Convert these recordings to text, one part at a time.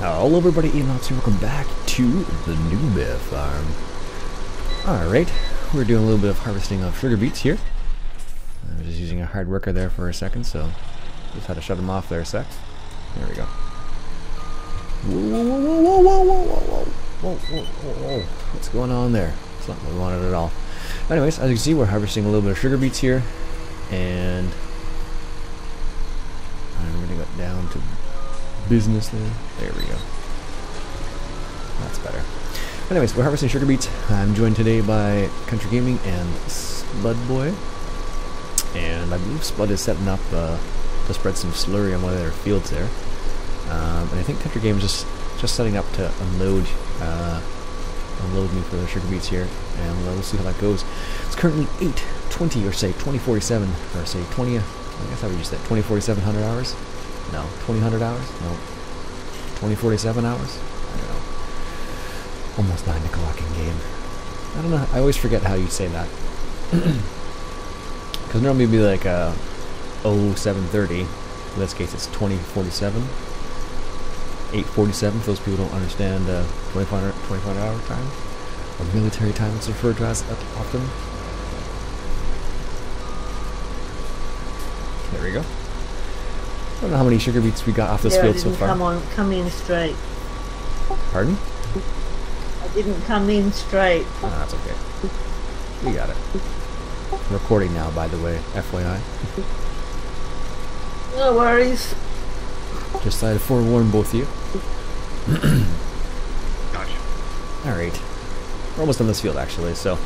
Hello everybody, Iain, welcome back to the Newbie Farm. Alright, we're doing a little bit of harvesting of sugar beets here. I was just using a hard worker there for a second, so just had to shut him off there a sec. There we go. Whoa, whoa, whoa, whoa, whoa, whoa, whoa, whoa, whoa, whoa, whoa. What's going on there? It's not what we wanted at all. Anyways, as you can see, we're harvesting a little bit of sugar beets here, and I'm gonna go down to business there. There we go. That's better. Anyways, we're harvesting sugar beets. I'm joined today by Country Gaming and Spud Boy. And I believe Spud is setting up to spread some slurry on one of their fields there. And I think Country Gaming is just setting up to unload me for the sugar beets here. And we'll see how that goes. It's currently 8:20 or say 2047 or say 20. I guess how would you say 204700 hours? No, 2000 hours? No. 2047 hours? I don't know. Almost 9 o'clock in game. I don't know. I always forget how you say that. Because normally it'd be like 0730. In this case it's 2047. 8:47 for those people who don't understand 24-hour time. Or military time it's referred to as often. There we go. I don't know how many sugar beets we got off this field so far. Come in straight. Pardon? I didn't come in straight. Oh, that's okay. We got it. I'm recording now, by the way, FYI. No worries. Just thought I'd forewarn both of you. Gotcha. Alright. We're almost on this field, actually, so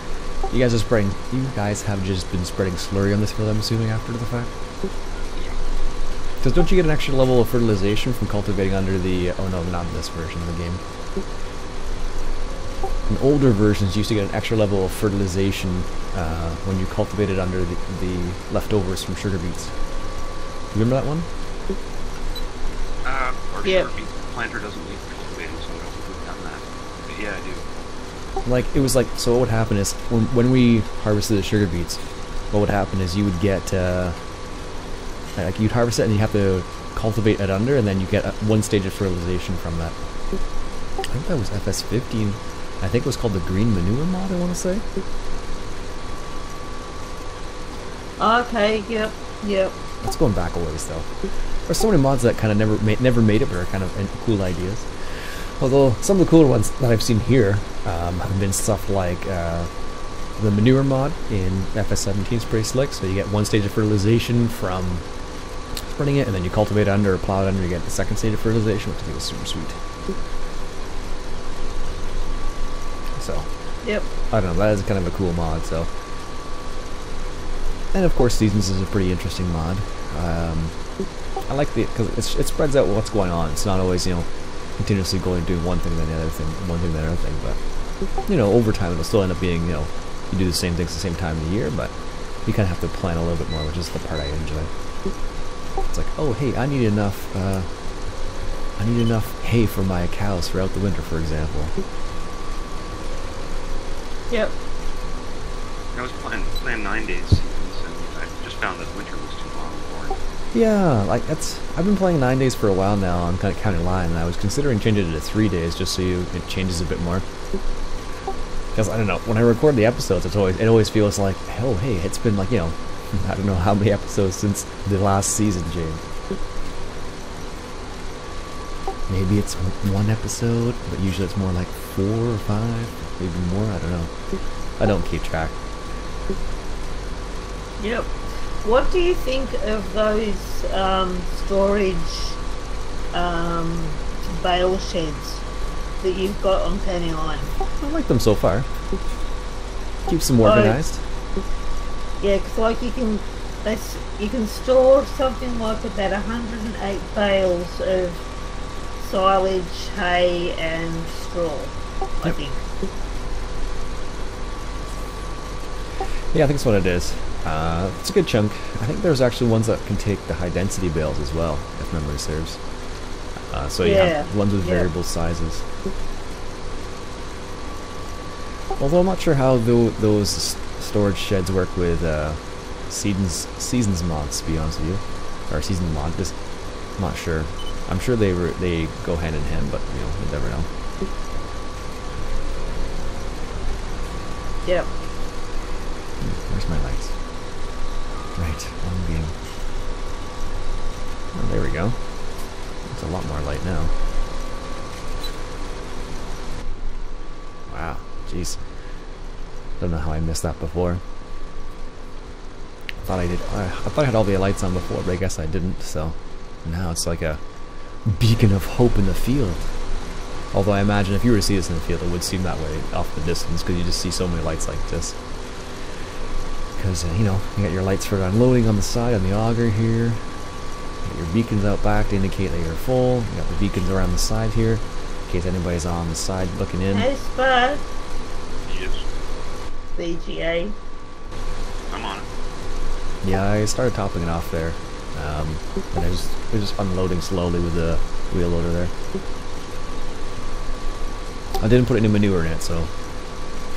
you guys have just been spreading slurry on this field, I'm assuming, after the fact? Because don't you get an extra level of fertilization from cultivating under the... Oh no, not in this version of the game. In older versions, you used to get an extra level of fertilization when you cultivated under the leftovers from sugar beets. You remember that one? Our sugar beet planter doesn't need cultivating, so I don't think we've done that. But yeah, I do. Like, it was like... So what would happen is, when we harvested the sugar beets, what would happen is you would get... like you'd harvest it and you have to cultivate it under, and then you get one stage of fertilization from that. I think that was FS15. I think it was called the green manure mod, I want to say. Okay, yep. That's going back a ways though. There's so many mods that kind of never made it, but are kind of cool ideas. Although some of the cooler ones that I've seen here have been stuff like the manure mod in FS17 is pretty slick. So you get one stage of fertilization from spreading it, and then you cultivate it under or plow it under, you get the second stage of fertilization, which I think is super sweet. So, yep. I don't know, that is kind of a cool mod, so. And of course Seasons is a pretty interesting mod. I like because it spreads out what's going on. It's not always, you know, continuously going doing one thing then the other thing, one thing then the other thing, but, you know, over time it'll still end up being, you know, you do the same things at the same time of the year, but you kind of have to plan a little bit more, which is the part I enjoy. It's like, oh hey, I need enough hay for my cows throughout the winter, for example. Yep. I was playing 9 days seasons, and I just found that winter was too long and boring. Yeah, like I've been playing 9 days for a while now on kind of County Line, and I was considering changing it to 3 days just so it changes a bit more. Because I don't know, when I record the episodes, it always feels like, oh hey, it's been like, you know, I don't know how many episodes since the last season, Jane. Maybe it's one episode, but usually it's more like 4 or 5, maybe more, I don't know. I don't keep track. Yep. What do you think of those storage bale sheds that you've got on Penny Line? I like them so far. Keeps them organized. Yeah, because like you can store something like about 108 bales of silage, hay, and straw. I think. Yeah, I think that's what it is. It's a good chunk. I think there's actually ones that can take the high density bales as well, if memory serves. So you have ones with variable sizes. Although I'm not sure how those storage sheds work with seasons mods, to be honest with you, or season mod. Just not sure. I'm sure they go hand in hand, but you know, you never know. Yep. Where's my lights? Right, on game. Oh, there we go. It's a lot more light now. Wow, jeez. Don't know how I missed that before. I thought I did. I thought I had all the lights on before, but I guess I didn't. So now it's like a beacon of hope in the field. Although I imagine if you were to see this in the field, it would seem that way off the distance because you just see so many lights like this. Because you know, you got your lights for unloading on the side on the auger here. You got your beacons out back to indicate that you're full. You got the beacons around the side here in case anybody's on the side looking in. Hey, Spud. Yes. VGA. I'm on it. Yeah, I started topping it off there, and it was just unloading slowly with the wheel loader there. I didn't put any manure in it, so.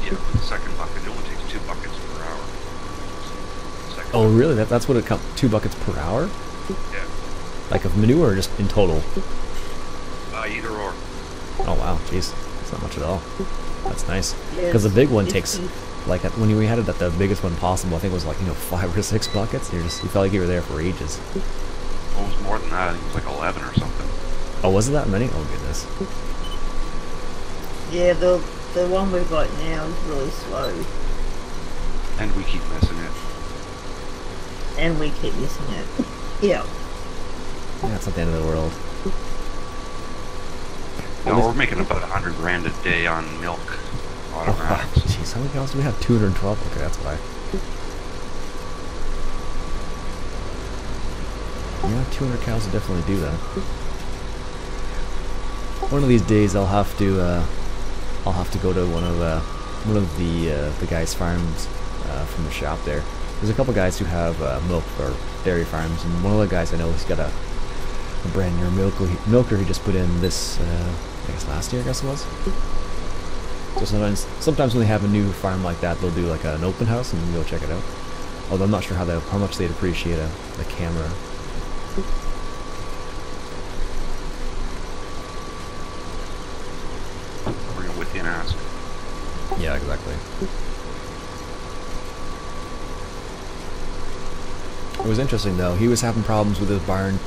Yeah, with the second bucket, it only takes 2 buckets per hour. Second Oh, bucket. really? That's what it comes. 2 buckets per hour? Yeah. Like of manure, or just in total? Either or. Oh wow, jeez, that's not much at all. That's nice. Yes, Because the big one it's takes, deep. like when we had it at the biggest one possible, I think it was like 5 or 6 buckets. You felt like you were there for ages. Well, it was more than that. I think it was like 11 or something. Oh, was it that many? Oh goodness. Yeah, the one we've got now is really slow. And we keep missing it. And we keep missing it. Yeah. Yeah, it's not the end of the world. No, we're making about 100 grand a day on milk automatics. Jeez, how many cows do we have? 212. Okay, that's why. Yeah, 200 cows will definitely do that. One of these days, I'll have to go to one of the guys' farms from the shop there. There's a couple guys who have milk or dairy farms, and one of the guys I know, he's got a brand new milker he just put in this, I guess last year, I guess it was. So sometimes when they have a new farm like that, they'll do like an open house and you go check it out. Although I'm not sure how much they'd appreciate a camera. Bring it with you and ask. Yeah, exactly. It was interesting though. He was having problems with his barn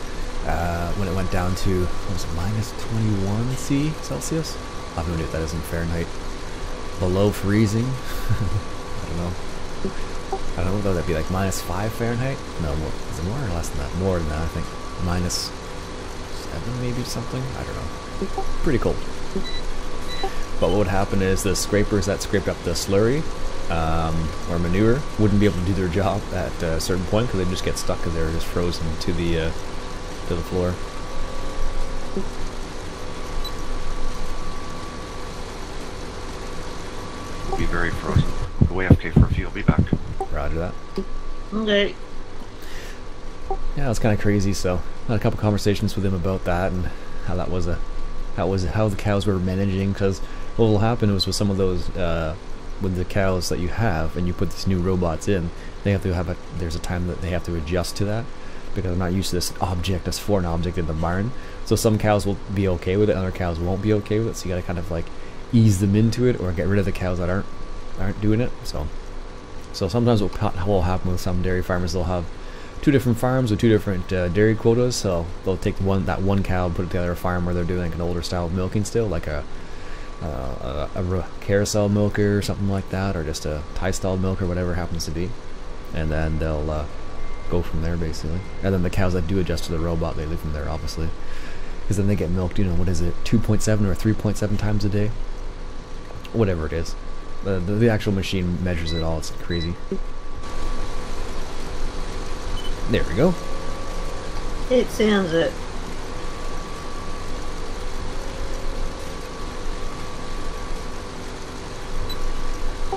when it went down to, what was it, minus 21 Celsius? I have no idea what that is in Fahrenheit. Below freezing. I don't know. I don't know if that'd be like minus 5 Fahrenheit. No, more. Is it more or less than that? More than that, I think. Minus 7 maybe, something. I don't know. Pretty cold. But what would happen is the scrapers that scrape up the slurry or manure wouldn't be able to do their job at a certain point because they'd just get stuck because they were just frozen to the floor. We'll be very frozen. Go AFK for a few. I'll be back. Roger that. Okay. Yeah, it's kind of crazy. So I had a couple conversations with him about that and how that was how the cows were managing. Because what will happen is with some of those with the cows that you have and you put these new robots in, they have to have there's a time that they have to adjust to that because they're not used to this object, this foreign object in the barn. So some cows will be okay with it, other cows won't be okay with it. So you got to kind of like ease them into it or get rid of the cows that aren't doing it. So sometimes what will happen with some dairy farmers, they'll have 2 different farms with 2 different dairy quotas. So they'll take that one cow and put it together a farm where they're doing like an older style of milking still, like a carousel milker or something like that, or just a tie style milker, whatever it happens to be, and then they'll go from there basically. And then the cows that do adjust to the robot, they leave from there obviously, because then they get milked, what is it, 2.7 or 3.7 times a day, whatever it is. The actual machine measures it all. It's crazy. There we go. It sounds it.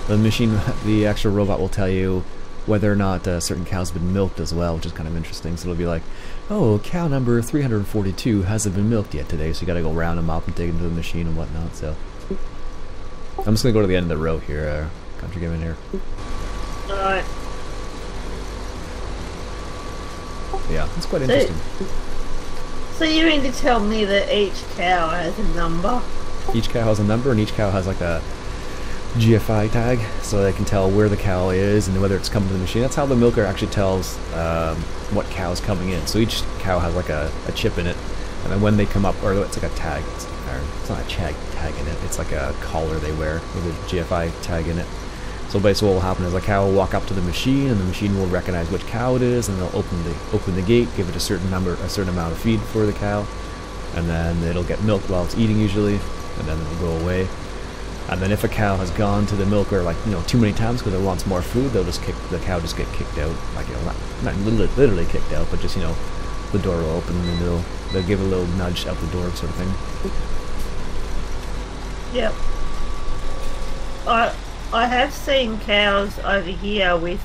The machine, the actual robot will tell you whether or not certain cows have been milked as well, which is kind of interesting. So it'll be like, oh, cow number 342 hasn't been milked yet today, so you gotta go round them up and take them to the machine and whatnot. So I'm just gonna go to the end of the row here, country gaming here. Alright. Yeah, it's quite interesting. So you mean to tell me that each cow has a number? Each cow has a number, and each cow has like a GFI tag, so they can tell where the cow is and whether it's coming to the machine. That's how the milker actually tells what cow is coming in. So each cow has like a chip in it, and then when they come up, or it's like a tag, it's not a tag in it, it's like a collar they wear with a GFI tag in it. So basically what will happen is a cow will walk up to the machine, and the machine will recognize which cow it is, and they'll open the gate, give it a certain amount of feed for the cow, and then it'll get milked while it's eating usually, and then it'll go away. And then if a cow has gone to the milker like too many times because it wants more food, the cow just get kicked out, like not literally kicked out, but just the door will open and they'll give a little nudge out the door sort of thing. Yep. I have seen cows over here with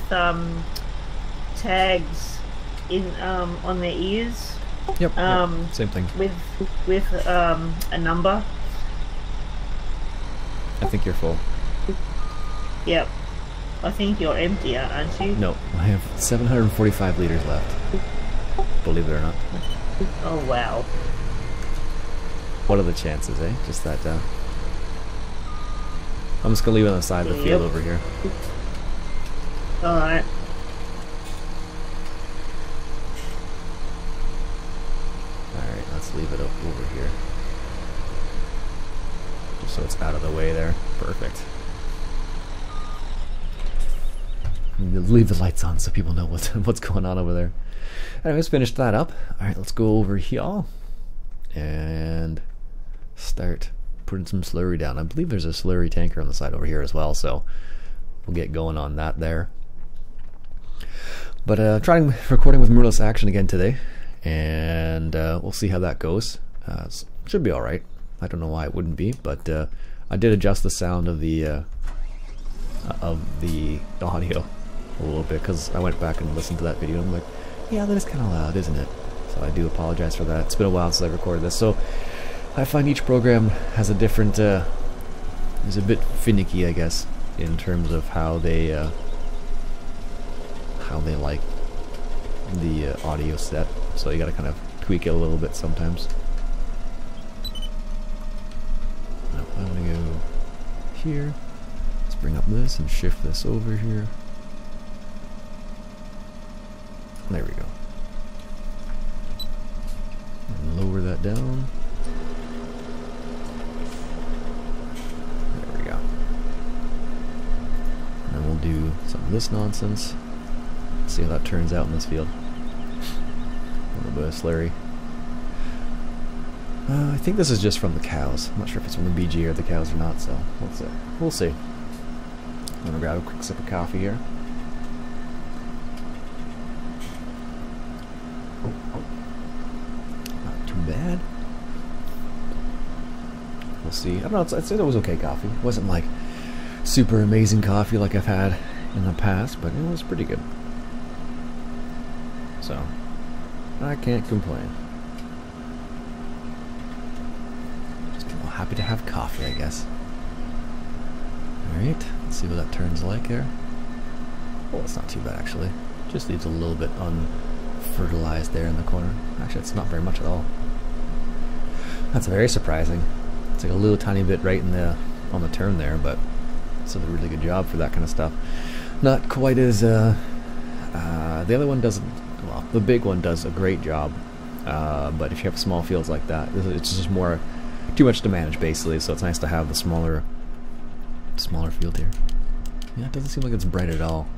tags in on their ears. Yep. Same thing. With a number. I think you're full. Yep. I think you're empty, aren't you? No, I have 745 liters left. Believe it or not. Oh wow. What are the chances, eh? Just that. I'm just gonna leave it on the side of the field over here. Alright. Alright, let's leave it up over here. Just so it's out of the way there. Perfect. Leave the lights on so people know what's going on over there. Anyways, finished that up. Alright, let's go over here and start putting some slurry down. I believe there's a slurry tanker on the side over here as well, so we'll get going on that there. But trying recording with mirrorless action again today, and we'll see how that goes. Should be alright. I don't know why it wouldn't be, but I did adjust the sound of the audio a little bit because I went back and listened to that video and I'm like, yeah, that is kind of loud, isn't it? So I do apologize for that. It's been a while since I recorded this, so I find each program has a different, is a bit finicky, I guess, in terms of how they like the audio set. So you got to kind of tweak it a little bit sometimes. Now I'm gonna go here. Let's bring up this and shift this over here. There we go. And lower that down. There we go. And then we'll do some of this nonsense. See how that turns out in this field. A little bit of slurry. I think this is just from the cows. I'm not sure if it's from the BG or the cows or not, so we'll see. I'm gonna grab a quick sip of coffee here. Not too bad. We'll see. I don't know, I'd say it was okay coffee. It wasn't like super amazing coffee like I've had in the past, but it was pretty good. So, I can't complain. Just happy to have coffee, I guess. Alright, let's see what that turns like there. Oh, it's not too bad actually. Just leaves a little bit unfertilized there in the corner. Actually, it's not very much at all. That's very surprising. It's like a little tiny bit right in the on the turn there, but it's a really good job for that kind of stuff. Not quite as the other one doesn't. Well, the big one does a great job, but if you have small fields like that, it's just too much to manage basically. So it's nice to have the smaller field here. Yeah, it doesn't seem like it's bright at all.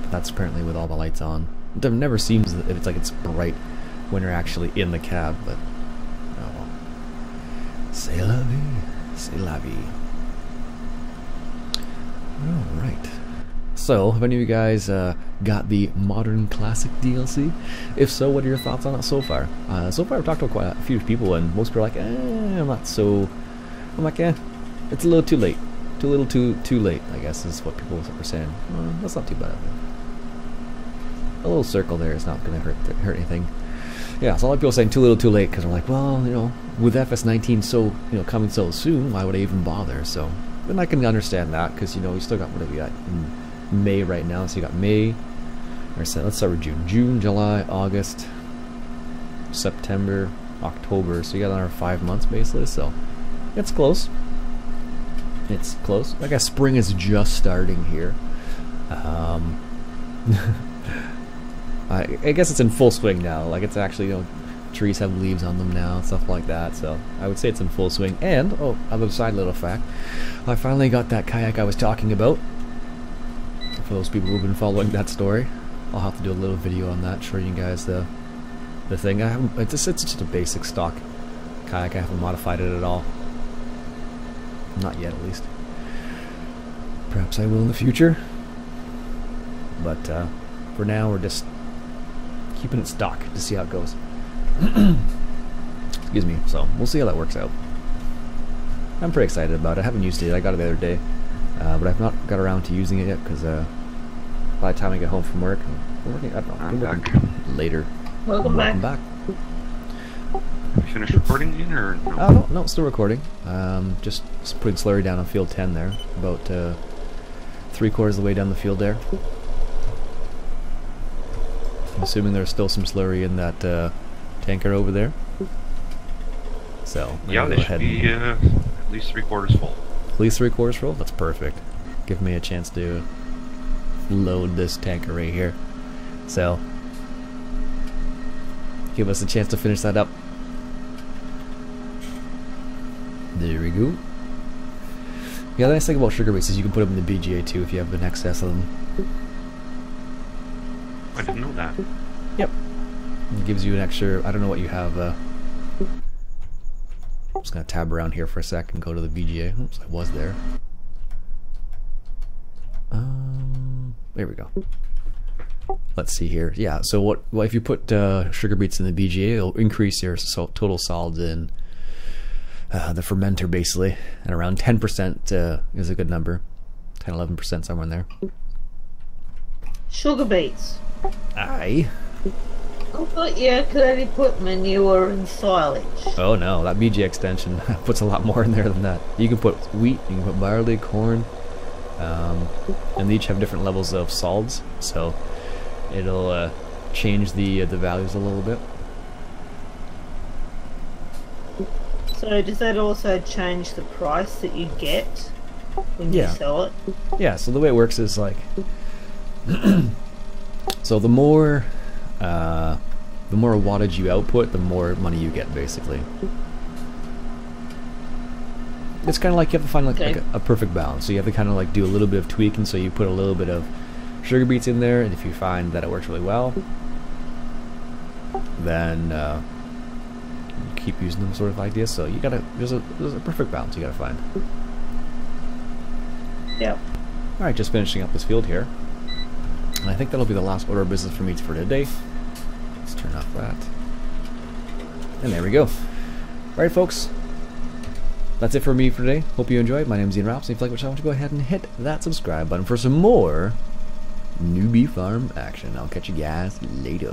But that's apparently with all the lights on. It never seems that it's like it's bright when you're actually in the cab, but oh well. C'est la vie, c'est la vie. All right. So, have any of you guys got the Modern Classic DLC? If so, what are your thoughts on it so far? So far I've talked to quite a few people and most people are like, I'm not so... I'm like, it's a little too late. Too little too late, I guess is what people were saying. That's not too bad. A little circle there is not going to hurt anything. Yeah, so a lot of people saying too little too late because they're like, well, with FS19 so, coming so soon, why would I even bother? So, and I can understand that because, you still got, what have we got? May right now, so you got May, or so let's start with June, July, August, September, October, so you got another 5 months basically, so it's close. It's close. I guess spring is just starting here. I guess it's in full swing now. Like, it's actually, you know, trees have leaves on them now, stuff like that. So I would say it's in full swing. And oh, other side little fact, I finally got that kayak I was talking about. For those people who've been following that story, I'll have to do a little video on that, showing you guys the thing. It's just a basic stock kayak. I haven't modified it at all. Not yet, at least. Perhaps I will in the future. But for now, we're just keeping it stock to see how it goes. Excuse me. So we'll see how that works out. I'm pretty excited about it. I haven't used it. I got it the other day, but I've not got around to using it yet because by the time I get home from work, I'm working. I don't know. I'm working later. Welcome back. You finished recording, Ian, or no? Oh no, still recording. Just putting slurry down on field 10 there. About 3/4 of the way down the field there. I'm assuming there's still some slurry in that tanker over there. So yeah, they should be at least 3/4 full. At least 3/4 full? That's perfect. Give me a chance to load this tanker right here. So give us a chance to finish that up. There we go. Yeah, the nice thing about sugar beets is you can put them in the BGA too if you have an excess of them. I didn't know that. Yep. It gives you an extra, I don't know what you have. I'm just going to tab around here for a sec and go to the VGA. Oops, I was there. There we go. Let's see here. Yeah, so what if you put sugar beets in the BGA, it'll increase your total solids in the fermenter basically. And around 10% is a good number. 10-11%, somewhere in there. Sugar beets. Aye. I thought you could only put manure and silage. Oh no, that BG extension puts a lot more in there than that. You can put wheat, you can put barley, corn, and they each have different levels of solids, so it'll change the values a little bit. So does that also change the price that you get when you sell it? Yeah, so the way it works is like so the more wattage you output, the more money you get, basically. It's kind of like you have to find like a perfect balance. So you have to kind of like do a little bit of tweaking. So you put a little bit of sugar beets in there, and if you find that it works really well, then you keep using them, sort of idea. So you gotta there's a perfect balance you gotta find. Yep. All right, just finishing up this field here. And I think that'll be the last order of business for me for today. Let's turn off that. And there we go. Alright folks, that's it for me for today. Hope you enjoyed. My name is Ian Robson. If you like what I want to go ahead and hit that subscribe button for some more Newbie Farm action. I'll catch you guys later.